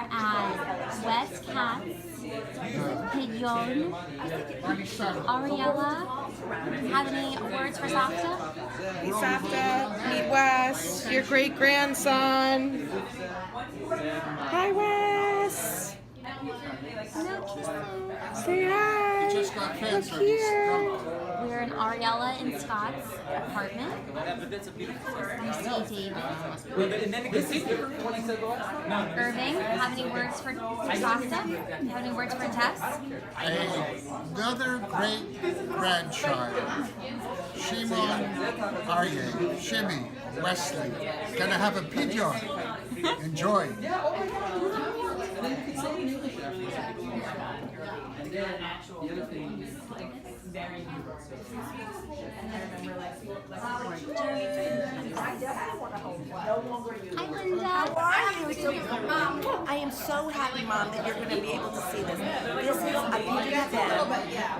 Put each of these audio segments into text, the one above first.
here as Wes, Katz, Pidyon, Ariella. Have any words for Safta? Meet Safta, meet Wes, your great grandson. Hi, Wes. No kisses. Say hi. He just got cancer. Look here. We're in Ariella and Scott's apartment. Irving, have any words for Safta? Have any words for Tess? Another great grandchild. Shimon, Aryeh, Shimmy, Wesley. Gonna have a Pidyon. Enjoy. Hi, Linda. How are you? Mom, I am so happy, Mom, that you're going to be able to see this. This is a Pidyon event,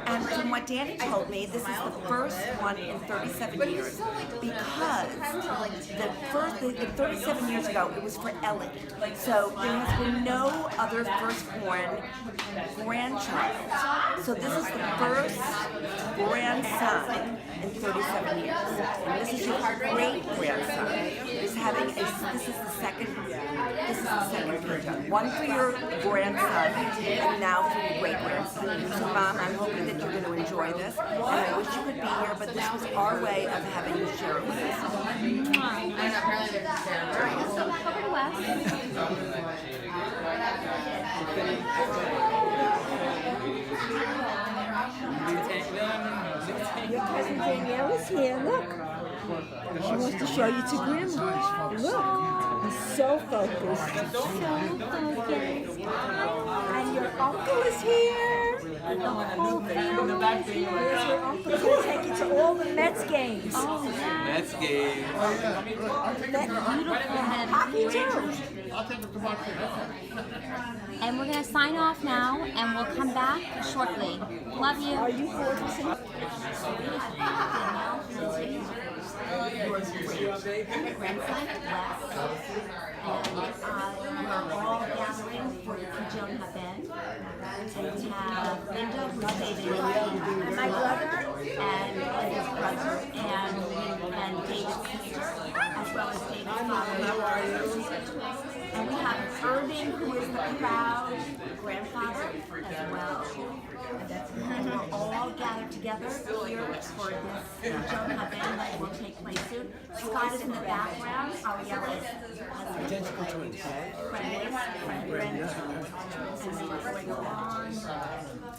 and from what Danny told me, this is the first one in 37 years because the 37 years ago it was for Ellie. So there has been no other firstborn grandchild. So this is the first grandson in 37 years. And this is your great grandson. This is the second Pidyon. One for your grandson and now for your great grandson. So Mom, I'm hoping that you're going to enjoy this. And I wish you could be here, but this was our way of having you share it with us. Let's go back over to Wes. Your cousin Danielle is here. Look. She wants to show you to Grandma. Look. He's so focused. So focused. And your uncle is here. The whole family is here. Here's your uncle. He's going to take you to all the Mets games. Oh, yeah. Mets game. Hockey too. I'll take it to my And we're going to sign off now, and we'll come back shortly. Love you. Are you bored with some? Grandson, Wes, and we're all gathering for the Pidyon event. And we have Linda, who's David, and my brother, and his brother, and David's sister, as well as David's father. And we have Irving, who is the proud grandfather, as well. And we're all gathered together here for this Pidyon event that will take place soon. Scott is in the background. Ariella is identical twins.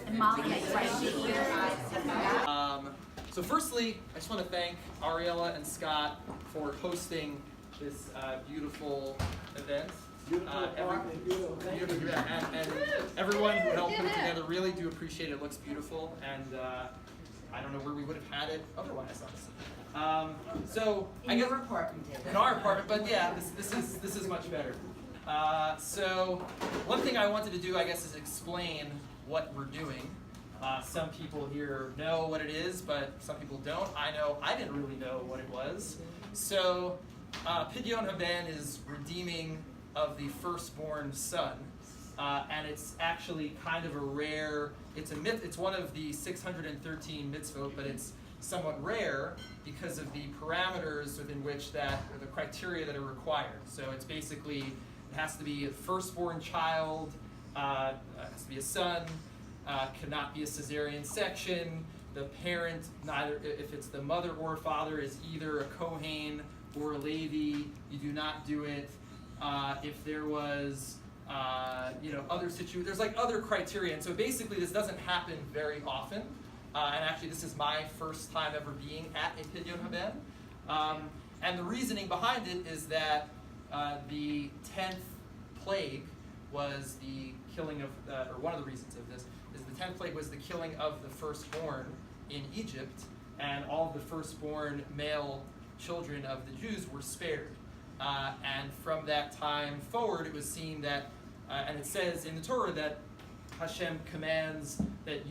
And Molly is right here. So firstly, I just want to thank Ariella and Scott for hosting this beautiful event. And everyone who helped put it together, really do appreciate it. It looks beautiful, and I don't know where we would have had it otherwise, honestly. So I guess in our apartment, but yeah, this is much better. So one thing I wanted to do, I guess, is explain what we're doing. Some people here know what it is, but some people don't. I didn't really know what it was. So Pidyon Haben is redeeming of the firstborn son, and it's actually kind of a rare. It's a myth. It's one of the 613 mitzvot, but it's somewhat rare because of the parameters within which or the criteria that are required. So it's basically it has to be a firstborn child, has to be a son, cannot be a cesarean section. The parent, neither if it's the mother or father, is either a Kohen or a Levi. You do not do it. If there was, other situations, there's like other criteria, and so basically this doesn't happen very often. And actually, this is my first time ever being at a Pidyon Haben. And the reasoning behind it is that the 10th plague was the killing of, or one of the reasons of this is the 10th plague was the killing of the firstborn in Egypt, and all of the firstborn male children of the Jews were spared. And from that time forward, it was seen that, and it says in the Torah that Hashem commands that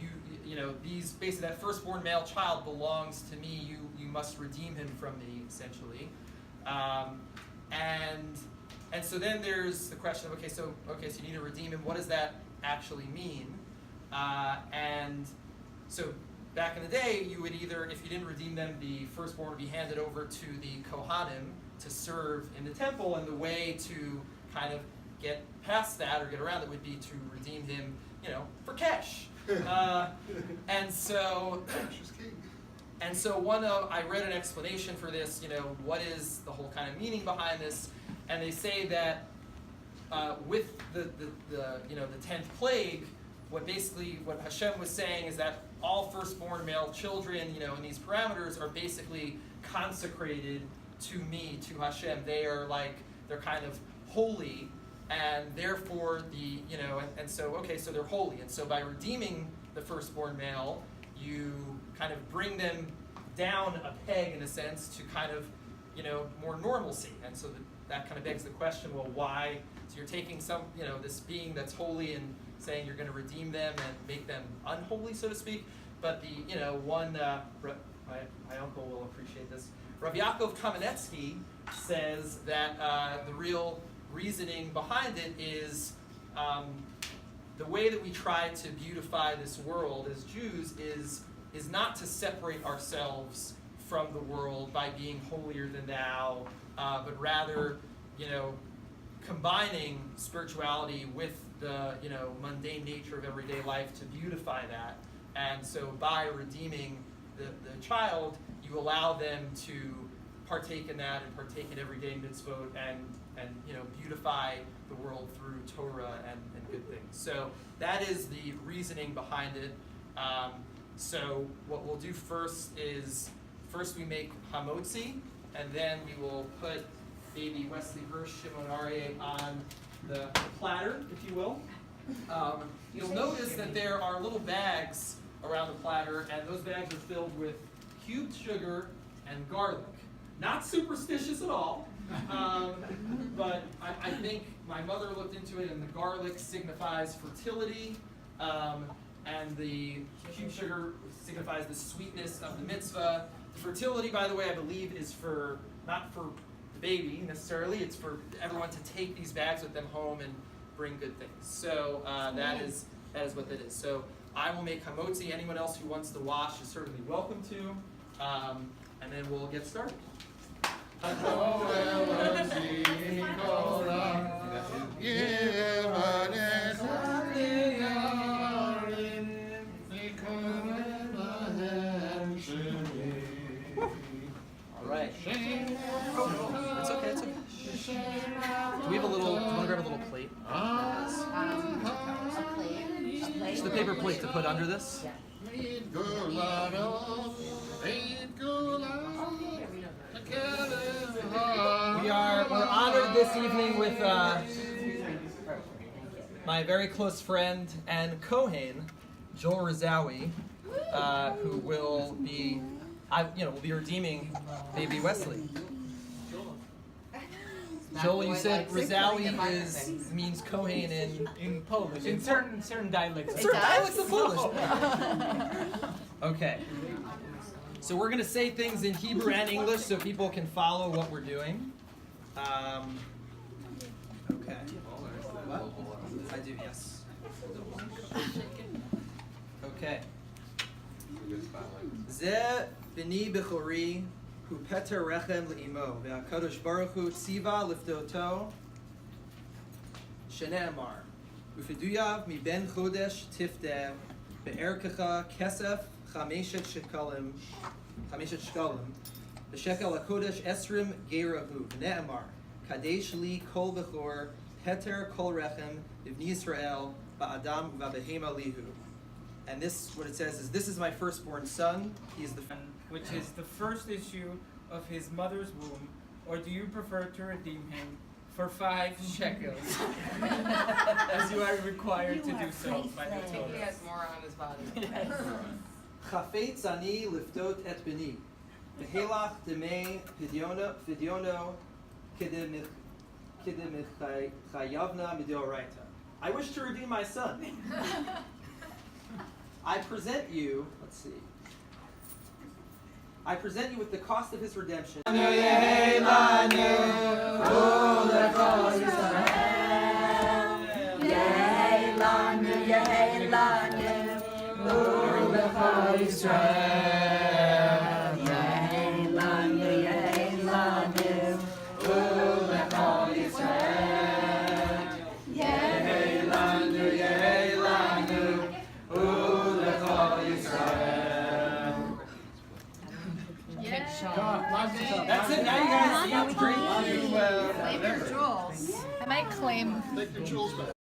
these basically that firstborn male child belongs to me. You must redeem him from me, essentially. And And so then there's the question of, okay, so you need to redeem him. What does that actually mean? And so back in the day, you would either, if you didn't redeem them, the firstborn would be handed over to the Kohanim to serve in the temple, and the way to kind of get past that or get around it would be to redeem him, for cash. And so I read an explanation for this, what is the whole kind of meaning behind this, and they say that with the 10th plague, what Hashem was saying is that all firstborn male children, in these parameters are basically consecrated to me, to Hashem. They're kind of holy, and therefore so they're holy. And so by redeeming the firstborn male, you kind of bring them down a peg in a sense to kind of, more normalcy. And so that kind of begs the question, well, why? So you're taking this being that's holy and saying you're going to redeem them and make them unholy, so to speak. But my uncle will appreciate this. Rav Yaakov Kamenetsky says that the real reasoning behind it is the way that we try to beautify this world as Jews is not to separate ourselves from the world by being holier than thou, but rather, combining spirituality with the, mundane nature of everyday life to beautify that. And so by redeeming the child, you allow them to partake in that and partake in everyday mitzvot and beautify the world through Torah and good things. So that is the reasoning behind it. So what we'll do first we make hamotzi, and then we will put baby Wesley, Hirsch, Shimon, Aryeh on the platter, if you will. You'll notice that there are little bags around the platter, and those bags are filled with cubed sugar and garlic. Not superstitious at all, but I think my mother looked into it, and the garlic signifies fertility, and the cubed sugar signifies the sweetness of the mitzvah. The fertility, by the way, I believe is not for the baby necessarily, it's for everyone to take these bags with them home and bring good things. So that is what that is. So I will make hamotzi. Anyone else who wants to wash is certainly welcome to. And then we'll get started. All right. It's okay. Do we have a little? Do you want to grab a little plate? Just a paper plate to put under this. We're honored this evening with my very close friend and Kohen, Joel Razawi, who will be redeeming baby Wesley. Joel, you said Razawi means Kohen in Polish. In certain dialects. Certain dialects of Polish. Okay. So we're going to say things in Hebrew and English so people can follow what we're doing. Okay. What? I do, yes. Okay. Ze b'ni b'chori hu peter rechem le'imo ve'akadosh baruch hu tziva lifdoto shene'amar u'fiduyav mi ben chodesh tifte be'erkecha kesef chameshet shekalim b'shekel hakodesh esrim gerahu v'ne'amar kadesh li kol v'chor peter kol rechem b'vni Yisrael ba'adam v'behema lihu. And this, what it says is, this is my firstborn son. He is the which is the first issue of his mother's womb, or do you prefer to redeem him for 5 shekels, as you are required to do so by the Torah? He has more on his body. Chafetz ani liftot et beni, v'helach demei pidyono kidemichayavna midoraita. I wish to redeem my son. I present you with the cost of his redemption. might claim Take your jewels back.